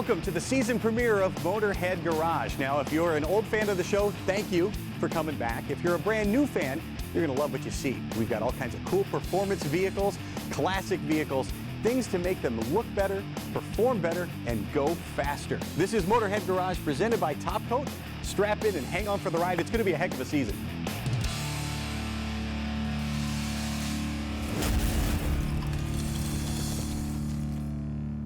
Welcome to the season premiere of Motorhead Garage. Now, if you're an old fan of the show, thank you for coming back. If you're a brand new fan, you're going to love what you see. We've got all kinds of cool performance vehicles, classic vehicles, things to make them look better, perform better, and go faster. This is Motorhead Garage presented by Top Coat. Strap in and hang on for the ride. It's going to be a heck of a season.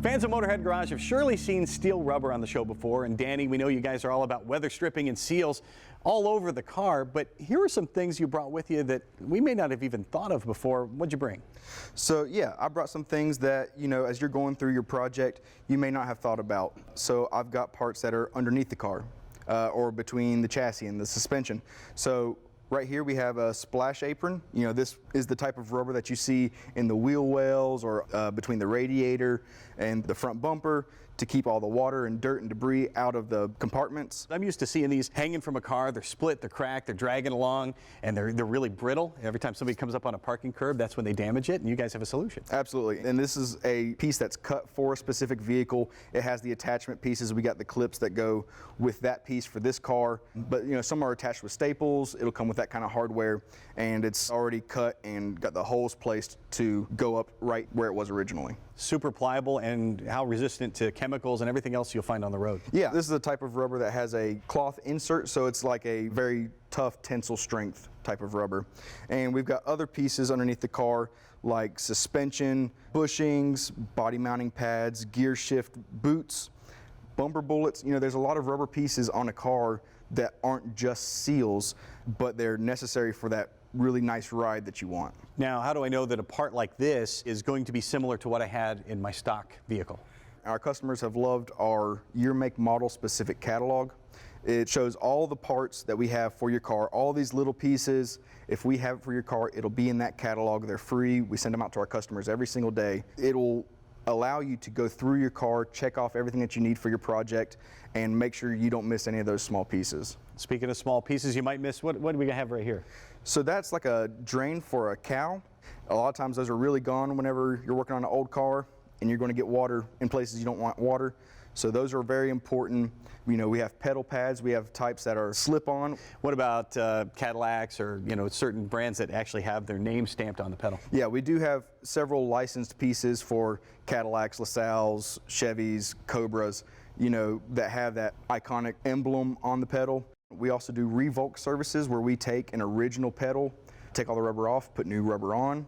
Fans of Motorhead Garage have surely seen Steele Rubber on the show before, and Danny, we know you guys are all about weather stripping and seals all over the car, but here are some things you brought with you that we may not have even thought of before. What'd you bring? So yeah, I brought some things that, you know, as you're going through your project, you may not have thought about. So I've got parts that are underneath the car or between the chassis and the suspension. So right here we have a splash apron. You know, this is the type of rubber that you see in the wheel wells or between the radiator and the front bumper to keep all the water and dirt and debris out of the compartments. I'm used to seeing these hanging from a car. They're split, they're cracked, they're dragging along, and they're really brittle. Every time somebody comes up on a parking curb, that's when they damage it, and you guys have a solution. Absolutely, and this is a piece that's cut for a specific vehicle. It has the attachment pieces. We got the clips that go with that piece for this car, but you know, some are attached with staples. It'll come with that kind of hardware, and it's already cut and got the holes placed to go up right where it was originally. Super pliable, and how resistant to chemicals and everything else you'll find on the road. Yeah, this is a type of rubber that has a cloth insert, so it's like a very tough tensile strength type of rubber. And we've got other pieces underneath the car like suspension, bushings, body mounting pads, gear shift boots, bumper bullets. You know, there's a lot of rubber pieces on a car that aren't just seals, but they're necessary for that really nice ride that you want. Now, how do I know that a part like this is going to be similar to what I had in my stock vehicle? Our customers have loved our year, make, model specific catalog. It shows all the parts that we have for your car, all these little pieces. If we have it for your car, it'll be in that catalog. They're free. We send them out to our customers every single day. It'll allow you to go through your car, check off everything that you need for your project, and make sure you don't miss any of those small pieces. Speaking of small pieces you might miss, what do we have right here? So that's like a drain for a cow. A lot of times those are really gone whenever you're working on an old car and you're going to get water in places you don't want water. So those are very important. You know, we have pedal pads. We have types that are slip-on. What about Cadillacs or, you know, certain brands that actually have their name stamped on the pedal? Yeah, we do have several licensed pieces for Cadillacs, LaSalle's, Chevys, Cobras, you know, that have that iconic emblem on the pedal. We also do revolt services where we take an original pedal, take all the rubber off, put new rubber on.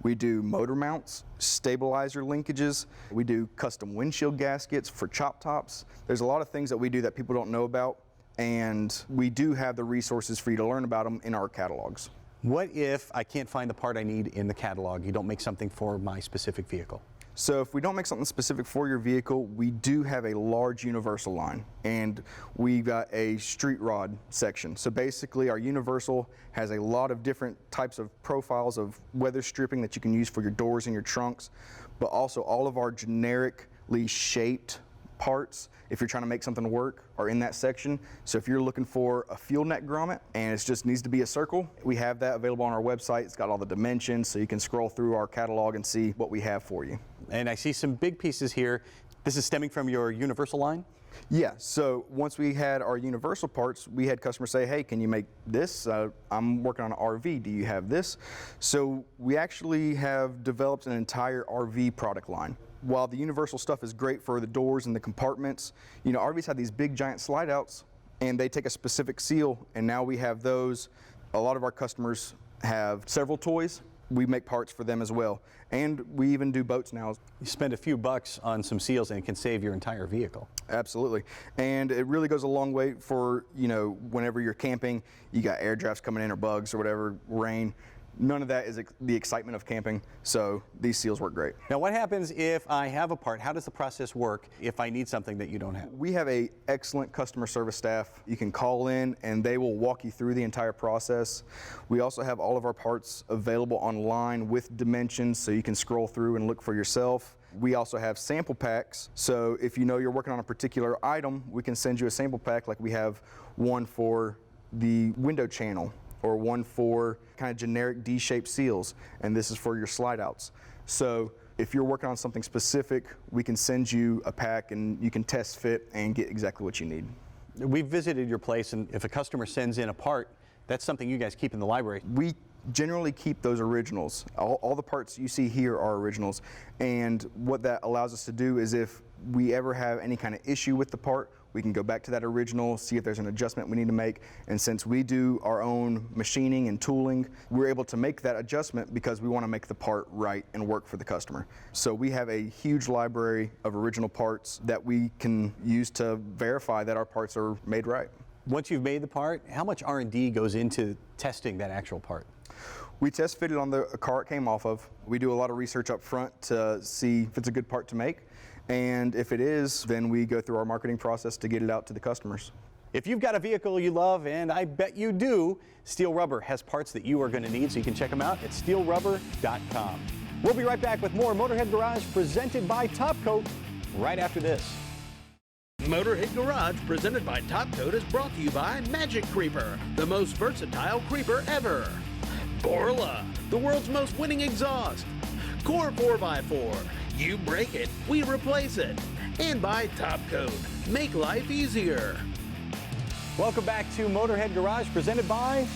We do motor mounts, stabilizer linkages. We do custom windshield gaskets for chop tops. There's a lot of things that we do that people don't know about, and we do have the resources for you to learn about them in our catalogs. What if I can't find the part I need in the catalog? You don't make something for my specific vehicle? So if we don't make something specific for your vehicle, we do have a large universal line, and we got a street rod section. So basically our universal has a lot of different types of profiles of weather stripping that you can use for your doors and your trunks, but also all of our generically shaped parts, if you're trying to make something work, are in that section. So if you're looking for a fuel neck grommet and it just needs to be a circle, we have that available on our website. It's got all the dimensions, so you can scroll through our catalog and see what we have for you. And I see some big pieces here. This is stemming from your universal line? Yeah, so once we had our universal parts, we had customers say, hey, can you make this? I'm working on an RV, do you have this? So we actually have developed an entire RV product line. While the universal stuff is great for the doors and the compartments, you know, RVs have these big giant slide outs and they take a specific seal, and now we have those. A lot of our customers have several toys. We make parts for them as well. And we even do boats now. You spend a few bucks on some seals and it can save your entire vehicle. Absolutely. And it really goes a long way for, you know, whenever you're camping, you got air drafts coming in or bugs or whatever, rain. None of that is the excitement of camping, so these seals work great. Now what happens if I have a part? How does the process work if I need something that you don't have? We have an excellent customer service staff. You can call in and they will walk you through the entire process. We also have all of our parts available online with dimensions, so you can scroll through and look for yourself. We also have sample packs, so if you know you're working on a particular item, we can send you a sample pack, like we have one for the window channel, or one for kind of generic D-shaped seals, and this is for your slide outs. So If you're working on something specific, we can send you a pack and you can test fit and get exactly what you need. We've visited your place, and if a customer sends in a part, that's something you guys keep in the library. We generally keep those originals. All the parts you see here are originals, and what that allows us to do is if we ever have any kind of issue with the part, we can go back to that original, see if there's an adjustment we need to make, and since we do our own machining and tooling, we're able to make that adjustment because we want to make the part right and work for the customer. So we have a huge library of original parts that we can use to verify that our parts are made right. Once you've made the part, how much R&D goes into testing that actual part? We test fit it on the car it came off of. We do a lot of research up front to see if it's a good part to make. And if it is, then we go through our marketing process to get it out to the customers. If you've got a vehicle you love, and I bet you do, Steele Rubber has parts that you are going to need, so you can check them out at steelerubber.com. We'll be right back with more Motorhead Garage presented by Top Coat right after this. Motorhead Garage, presented by Top Coat, is brought to you by Magic Creeper, the most versatile creeper ever. Borla, the world's most winning exhaust. Core 4x4, you break it, we replace it. And by Top Coat, make life easier. Welcome back to Motorhead Garage presented by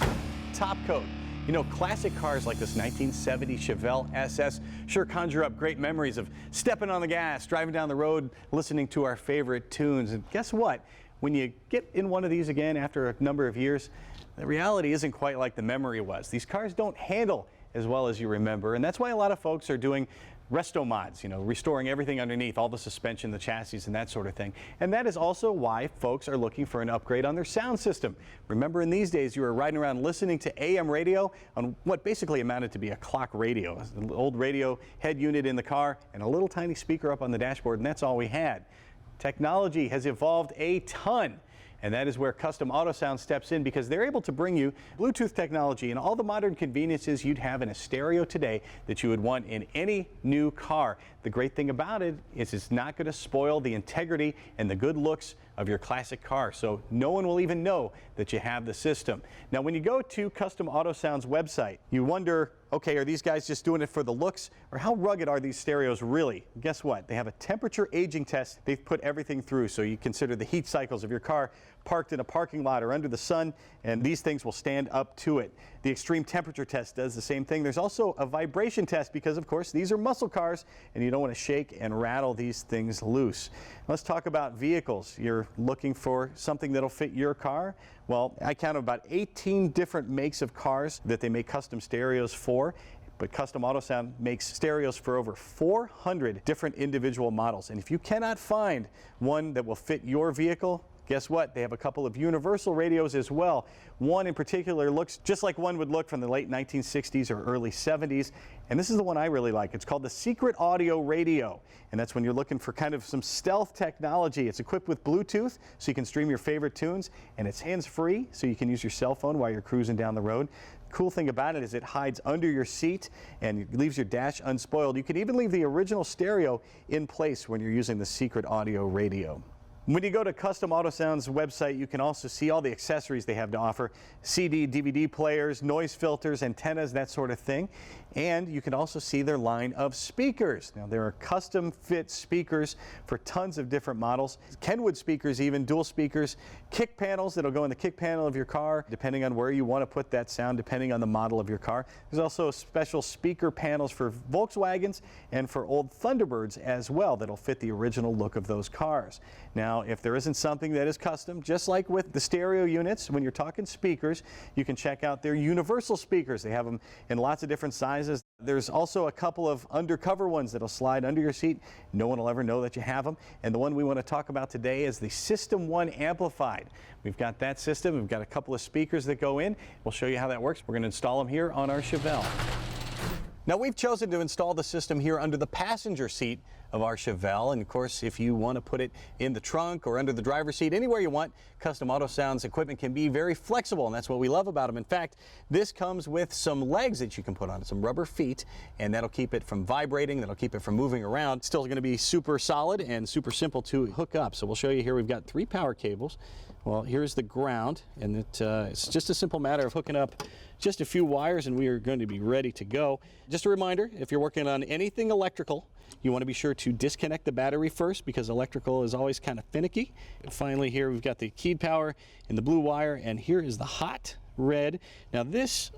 Top Coat. You know, classic cars like this 1970 Chevelle SS sure conjure up great memories of stepping on the gas, driving down the road, listening to our favorite tunes. And guess what? When you get in one of these again after a number of years, the reality isn't quite like the memory was. These cars don't handle as well as you remember, and that's why a lot of folks are doing resto mods, you know, restoring everything underneath, all the suspension, the chassis, and that sort of thing. And that is also why folks are looking for an upgrade on their sound system. Remember, in these days, you were riding around listening to AM radio on what basically amounted to be a clock radio, an old radio head unit in the car and a little tiny speaker up on the dashboard, and that's all we had. Technology has evolved a ton. And that is where Custom Auto Sound steps in, because they're able to bring you Bluetooth technology and all the modern conveniences you'd have in a stereo today that you would want in any new car. The great thing about it is it's not going to spoil the integrity and the good looks of your classic car, so no one will even know that you have the system. Now, when you go to Custom Auto Sound's website, you wonder, okay, are these guys just doing it for the looks, or how rugged are these stereos really? Guess what? They have a temperature aging test they've put everything through, so you consider the heat cycles of your car parked in a parking lot or under the sun, and these things will stand up to it. The extreme temperature test does the same thing. There's also a vibration test because, of course, these are muscle cars, and you don't want to shake and rattle these things loose. Let's talk about vehicles. You're looking for something that'll fit your car. Well, I count about 18 different makes of cars that they make custom stereos for. But Custom Auto Sound makes stereos for over 400 different individual models. And if you cannot find one that will fit your vehicle, guess what? They have a couple of universal radios as well. One in particular looks just like one would look from the late 1960s or early 70s. And this is the one I really like. It's called the Secret Audio Radio. And that's when you're looking for kind of some stealth technology. It's equipped with Bluetooth, so you can stream your favorite tunes. And it's hands-free, so you can use your cell phone while you're cruising down the road. Cool thing about it is it hides under your seat and leaves your dash unspoiled. You can even leave the original stereo in place when you're using the Secret Audio Radio. When you go to Custom Auto Sound's website, you can also see all the accessories they have to offer: CD, DVD players, noise filters, antennas, that sort of thing. And you can also see their line of speakers. Now, there are custom fit speakers for tons of different models. Kenwood speakers, even dual speakers, kick panels that'll go in the kick panel of your car, depending on where you want to put that sound, depending on the model of your car. There's also special speaker panels for Volkswagens and for old Thunderbirds as well that'll fit the original look of those cars. Now, if there isn't something that is custom, just like with the stereo units, when you're talking speakers, you can check out their universal speakers. They have them in lots of different sizes. There's also a couple of undercover ones that'll slide under your seat. No one will ever know that you have them. And the one we want to talk about today is the System 1 Amplified. We've got that system. We've got a couple of speakers that go in. We'll show you how that works. We're going to install them here on our Chevelle. Now, we've chosen to install the system here under the passenger seat of our Chevelle. And of course, if you want to put it in the trunk or under the driver's seat, anywhere you want, Custom Auto Sound's equipment can be very flexible, and that's what we love about them. In fact, this comes with some legs that you can put on it, some rubber feet, and that'll keep it from vibrating, that'll keep it from moving around. Still going to be super solid and super simple to hook up. So we'll show you here. We've got 3 power cables. Well, here's the ground, and it's just a simple matter of hooking up just a few wires, and we are going to be ready to go. Just a reminder, if you're working on anything electrical, you want to be sure to disconnect the battery first, because electrical is always kind of finicky. And finally, here we've got the keyed power and the blue wire, and here is the hot red. Now this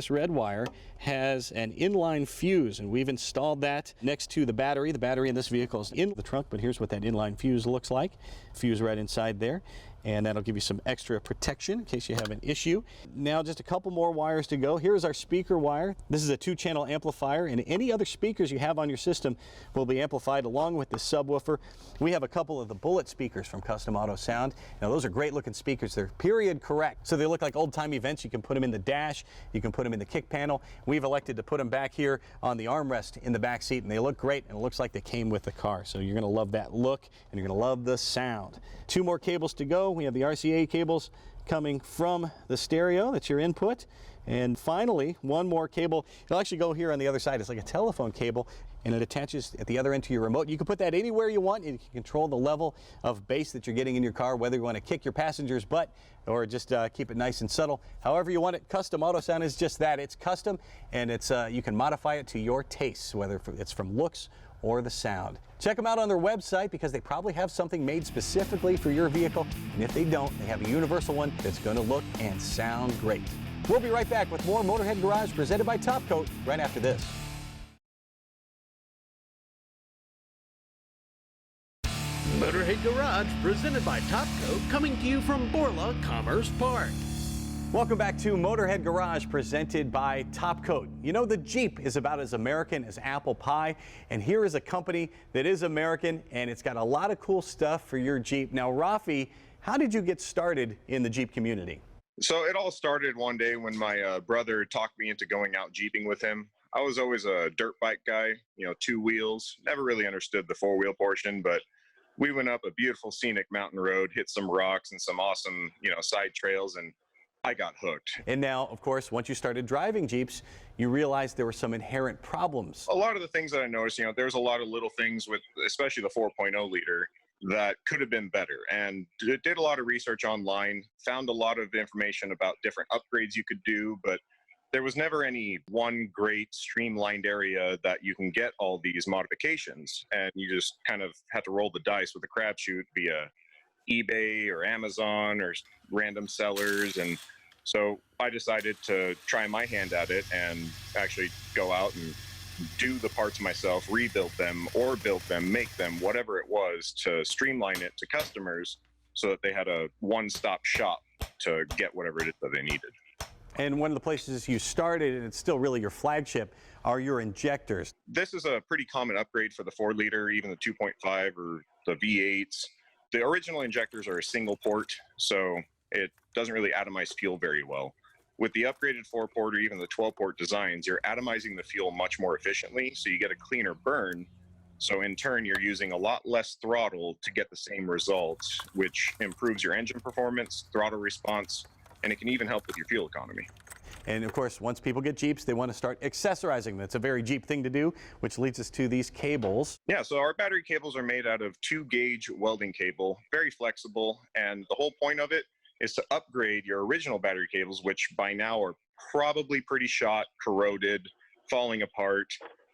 red wire has an inline fuse, and we've installed that next to the battery. The battery in this vehicle is in the trunk, but here's what that inline fuse looks like. Fuse right inside there, and that'll give you some extra protection in case you have an issue. Now just a couple more wires to go. Here's our speaker wire. This is a 2-channel amplifier, and any other speakers you have on your system will be amplified along with this subwoofer. We have a couple of the bullet speakers from Custom Auto Sound. Now those are great looking speakers. They're period correct, so they look like old-time events. You can put them in the dash, you can put them in the kick panel. We've elected to put them back here on the armrest in the back seat, and they look great, and it looks like they came with the car. So you're going to love that look, and you're going to love the sound. 2 more cables to go. We have the RCA cables coming from the stereo. That's your input. And finally, 1 more cable. It'll actually go here on the other side. It's like a telephone cable, and it attaches at the other end to your remote. You can put that anywhere you want, and you can control the level of bass that you're getting in your car, whether you want to kick your passenger's butt or just keep it nice and subtle. However you want it. Custom Auto Sound is just that. It's custom, and it's you can modify it to your tastes, whether it's from looks or the sound. Check them out on their website, because they probably have something made specifically for your vehicle, and if they don't, they have a universal one that's going to look and sound great. We'll be right back with more Motorhead Garage presented by Top Coat right after this. Motorhead Garage presented by Top Coat, coming to you from Borla Commerce Park. Welcome back to Motorhead Garage presented by Top Coat. You know, the Jeep is about as American as apple pie, and here is a company that is American, and it's got a lot of cool stuff for your Jeep. Now, Rafi, how did you get started in the Jeep community? So it all started one day when my brother talked me into going out Jeeping with him. I was always a dirt bike guy, 2 wheels, never really understood the 4-wheel portion, but we went up a beautiful scenic mountain road, hit some rocks and some awesome, side trails, and I got hooked. And now, of course, once you started driving Jeeps, you realized there were some inherent problems. A lot of the things that I noticed, there's a lot of little things with, especially the 4.0 liter, that could have been better. And did a lot of research online, found a lot of information about different upgrades you could do, but there was never any one great streamlined area that you can get all these modifications. And you just kind of had to roll the dice with a crapshoot via eBay or Amazon or random sellers. And so I decided to try my hand at it and actually go out and do the parts myself, rebuild them or build them, make them, whatever it was, to streamline it to customers so that they had a one-stop shop to get whatever it is that they needed. And one of the places you started, and it's still really your flagship, are your injectors. This is a pretty common upgrade for the 4-liter, even the 2.5 or the V8s. The original injectors are a single port, so it doesn't really atomize fuel very well. With the upgraded 4-port or even the 12-port designs, you're atomizing the fuel much more efficiently, so you get a cleaner burn. So in turn, you're using a lot less throttle to get the same results, which improves your engine performance, throttle response, and it can even help with your fuel economy. And of course, once people get Jeeps, they want to start accessorizing. That's a very Jeep thing to do, which leads us to these cables. Yeah, so our battery cables are made out of 2-gauge welding cable, very flexible, and the whole point of it is to upgrade your original battery cables, which by now are probably pretty shot, corroded, falling apart.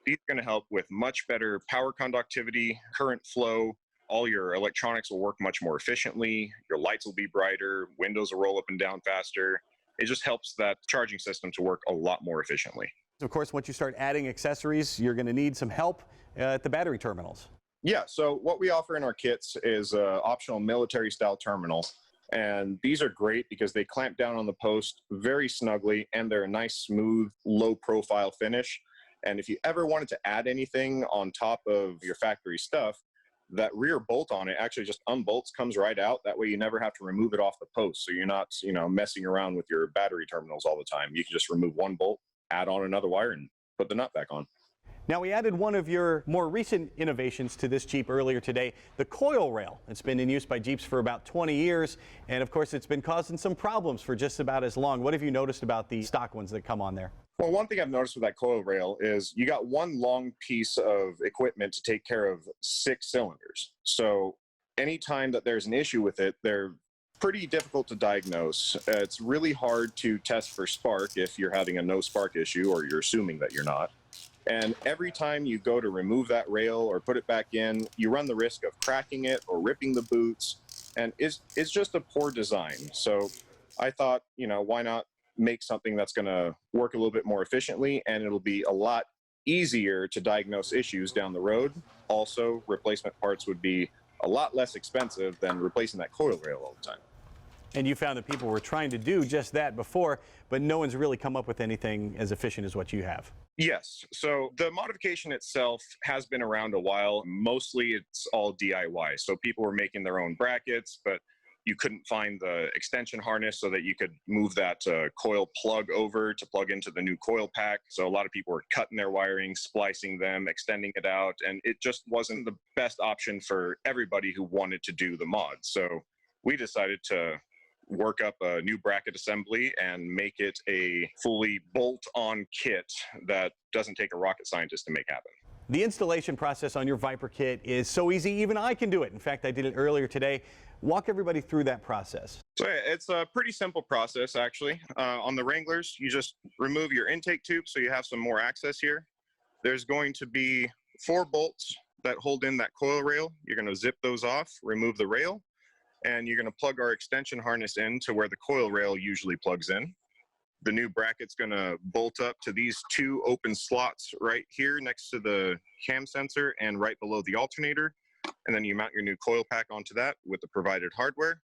These are going to help with much better power conductivity, current flow. All your electronics will work much more efficiently. Your lights will be brighter. Windows will roll up and down faster. It just helps that charging system to work a lot more efficiently. Of course, once you start adding accessories, you're going to need some help at the battery terminals. Yeah, so what we offer in our kits is an optional military-style terminal. And these are great because they clamp down on the post very snugly, and they're a nice, smooth, low-profile finish. And if you ever wanted to add anything on top of your factory stuff, that rear bolt on it actually just unbolts, comes right out. That way you never have to remove it off the post. So you're not, messing around with your battery terminals all the time. You can just remove one bolt, add on another wire, and put the nut back on. Now, we added one of your more recent innovations to this Jeep earlier today, the coil rail. It's been in use by Jeeps for about 20 years, and of course it's been causing some problems for just about as long. What have you noticed about the stock ones that come on there? Well, one thing I've noticed with that coil rail is you got one long piece of equipment to take care of 6 cylinders. So anytime that there's an issue with it, they're pretty difficult to diagnose. It's really hard to test for spark if you're having a no spark issue or you're assuming that you're not. And every time you go to remove that rail or put it back in, you run the risk of cracking it or ripping the boots. And it's just a poor design. So I thought, you know, why not make something that's going to work a little bit more efficiently, and it'll be a lot easier to diagnose issues down the road. Also, replacement parts would be a lot less expensive than replacing that coil rail all the time. And you found that people were trying to do just that before, but no one's really come up with anything as efficient as what you have. Yes. So the modification itself has been around a while. Mostly it's all DIY. So people were making their own brackets, but you couldn't find the extension harness so that you could move that coil plug over to plug into the new coil pack. So a lot of people were cutting their wiring, splicing them, extending it out, and it just wasn't the best option for everybody who wanted to do the mod. So we decided to work up a new bracket assembly and make it a fully bolt-on kit that doesn't take a rocket scientist to make happen. The installation process on your Viper kit is so easy, even I can do it. In fact, I did it earlier today. Walk everybody through that process. So it's a pretty simple process, actually. On the Wranglers, you just remove your intake tube so you have some more access here. There's going to be 4 bolts that hold in that coil rail. You're going to zip those off, remove the rail, and you're going to plug our extension harness in to where the coil rail usually plugs in. The new bracket's going to bolt up to these 2 open slots right here next to the cam sensor and right below the alternator. And then you mount your new coil pack onto that with the provided hardware,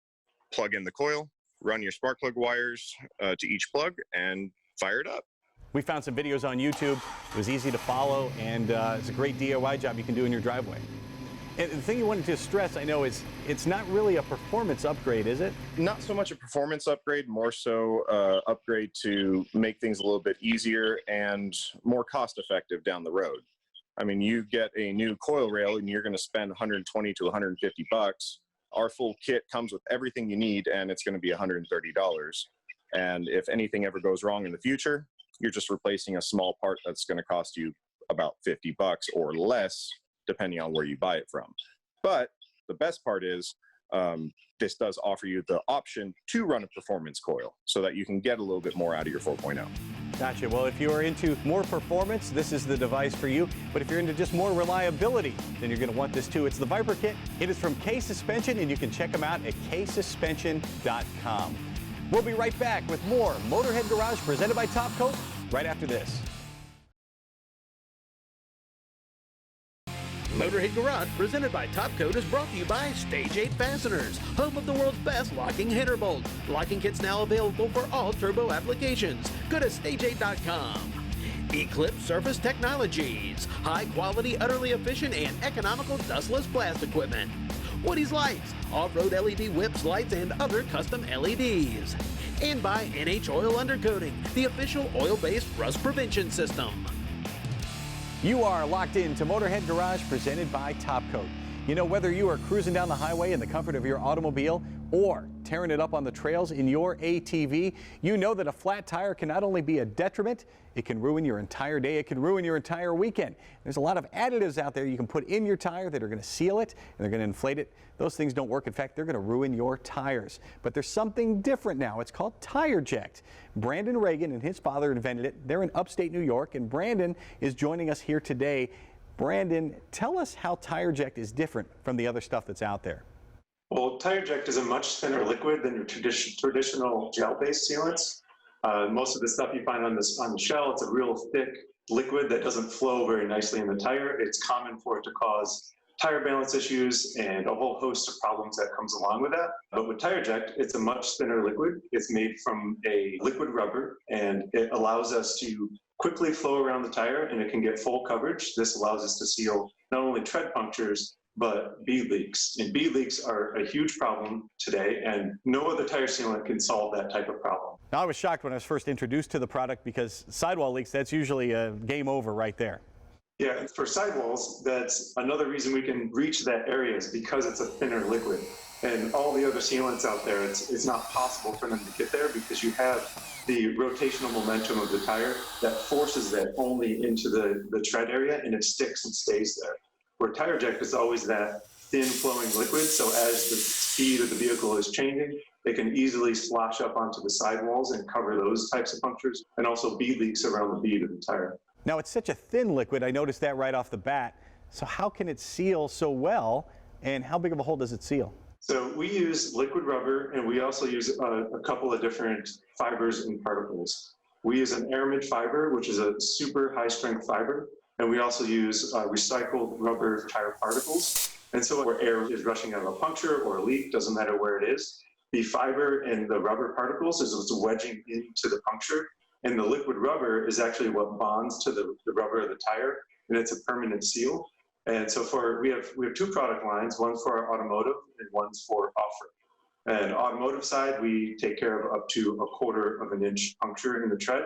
plug in the coil, run your spark plug wires to each plug, and fire it up. We found some videos on YouTube. It was easy to follow, and it's a great DIY job you can do in your driveway. And the thing you wanted to stress, I know, is it's not really a performance upgrade, is it? Not so much a performance upgrade, more so upgrade to make things a little bit easier and more cost effective down the road. I mean, you get a new coil rail and you're going to spend 120 to 150 bucks. Our full kit comes with everything you need, and it's going to be $130. And if anything ever goes wrong in the future, you're just replacing a small part that's going to cost you about 50 bucks or less, depending on where you buy it from. But the best part is this does offer you the option to run a performance coil so that you can get a little bit more out of your 4.0. Gotcha. Well, if you are into more performance, this is the device for you. But if you're into just more reliability, then you're going to want this too. It's the Viper Kit. It is from K Suspension, and you can check them out at ksuspension.com. We'll be right back with more Motorhead Garage presented by Top Coat right after this. Motorhead Garage, presented by Top Coat, is brought to you by Stage 8 Fasteners, home of the world's best locking header bolt. Locking kits now available for all turbo applications. Go to stage8.com. Eclipse Surface Technologies, high quality, utterly efficient, and economical dustless blast equipment. Woody's Lights, off-road LED whips, lights, and other custom LEDs. And by NH Oil Undercoating, the official oil-based rust prevention system. You are locked in to Motorhead Garage presented by Top Coat. You know, whether you are cruising down the highway in the comfort of your automobile or tearing it up on the trails in your ATV, you know that a flat tire can not only be a detriment, it can ruin your entire day, it can ruin your entire weekend. There's a lot of additives out there you can put in your tire that are going to seal it and they're going to inflate it. Those things don't work. In fact, they're going to ruin your tires. But there's something different now. It's called TireJect. Brandon Reagan and his father invented it. They're in upstate New York, and Brandon is joining us here today. Brandon, tell us how TireJect is different from the other stuff that's out there. Well, TireJect is a much thinner liquid than your traditional gel-based sealants. Most of the stuff you find on the shell, it's a real thick liquid that doesn't flow very nicely in the tire. It's common for it to cause tire balance issues and a whole host of problems that comes along with that. But with TireJect, it's a much thinner liquid. It's made from a liquid rubber, and it allows us to quickly flow around the tire, and it can get full coverage. This allows us to seal not only tread punctures, but bead leaks. And bead leaks are a huge problem today, and no other tire sealant can solve that type of problem. Now, I was shocked when I was first introduced to the product because sidewall leaks, that's usually a game over right there. Yeah, for sidewalls, that's another reason we can reach that area is because it's a thinner liquid. And all the other sealants out there, it's not possible for them to get there because you have the rotational momentum of the tire that forces that only into the tread area, and it sticks and stays there. Where TireJect is always that thin flowing liquid, so as the speed of the vehicle is changing, it can easily slosh up onto the sidewalls and cover those types of punctures, and also bead leaks around the bead of the tire. Now, it's such a thin liquid, I noticed that right off the bat. So how can it seal so well, and how big of a hole does it seal? So we use liquid rubber, and we also use a couple of different fibers and particles. We use an aramid fiber, which is a super high strength fiber, and we also use recycled rubber tire particles. And so where air is rushing out of a puncture or a leak, doesn't matter where it is, the fiber and the rubber particles is what's wedging into the puncture. And the liquid rubber is actually what bonds to the rubber of the tire, and it's a permanent seal. And so we have two product lines, one for our automotive and one's for off-road. And automotive side, we take care of up to 1/4 of an inch puncture in the tread.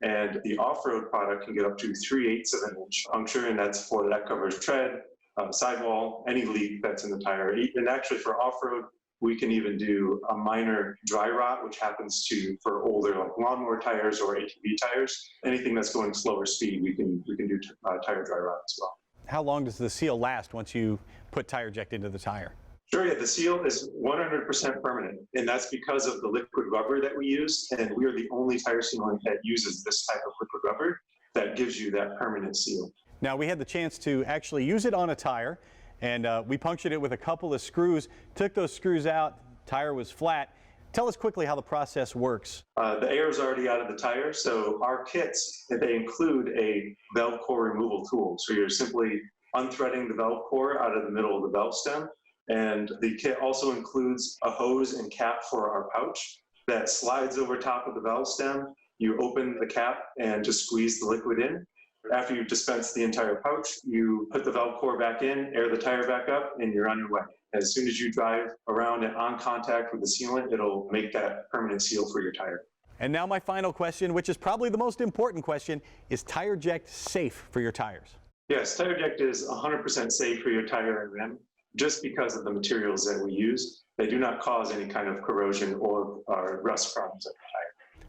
And the off-road product can get up to 3/8 of an inch puncture, and that covers tread, sidewall, any leak that's in the tire. And actually for off-road, we can even do a minor dry rot, which happens for older like lawnmower tires or ATV tires. Anything that's going slower speed, we can do tire dry rot as well. How long does the seal last once you put TireJect into the tire? Sure, yeah, the seal is 100% permanent, and that's because of the liquid rubber that we use, and we are the only tire sealant that uses this type of liquid rubber that gives you that permanent seal. Now, we had the chance to actually use it on a tire, and we punctured it with a couple of screws, took those screws out, tire was flat. Tell us quickly how the process works. The air is already out of the tire, so our kits, they include a valve core removal tool. So you're simply unthreading the valve core out of the middle of the valve stem. And the kit also includes a hose and cap for our pouch that slides over top of the valve stem. You open the cap and just squeeze the liquid in. After you dispense the entire pouch, you put the valve core back in, air the tire back up, and you're on your way. As soon as you drive around and on contact with the sealant, it'll make that permanent seal for your tire. And now my final question, which is probably the most important question, is TireJect safe for your tires? Yes, TireJect is 100% safe for your tire and rim just because of the materials that we use. They do not cause any kind of corrosion or rust problems at the tire.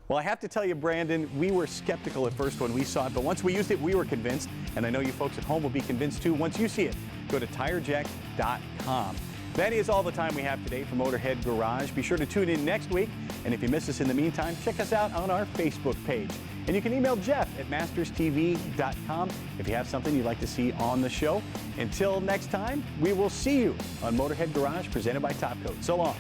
Well, I have to tell you, Brandon, we were skeptical at first when we saw it, but once we used it, we were convinced, and I know you folks at home will be convinced too. Once you see it, go to TireJect.com. That is all the time we have today for Motorhead Garage. Be sure to tune in next week, and if you miss us in the meantime, check us out on our Facebook page. And you can email Jeff at masterstv.com if you have something you'd like to see on the show. Until next time, we will see you on Motorhead Garage, presented by Top Coat. So long.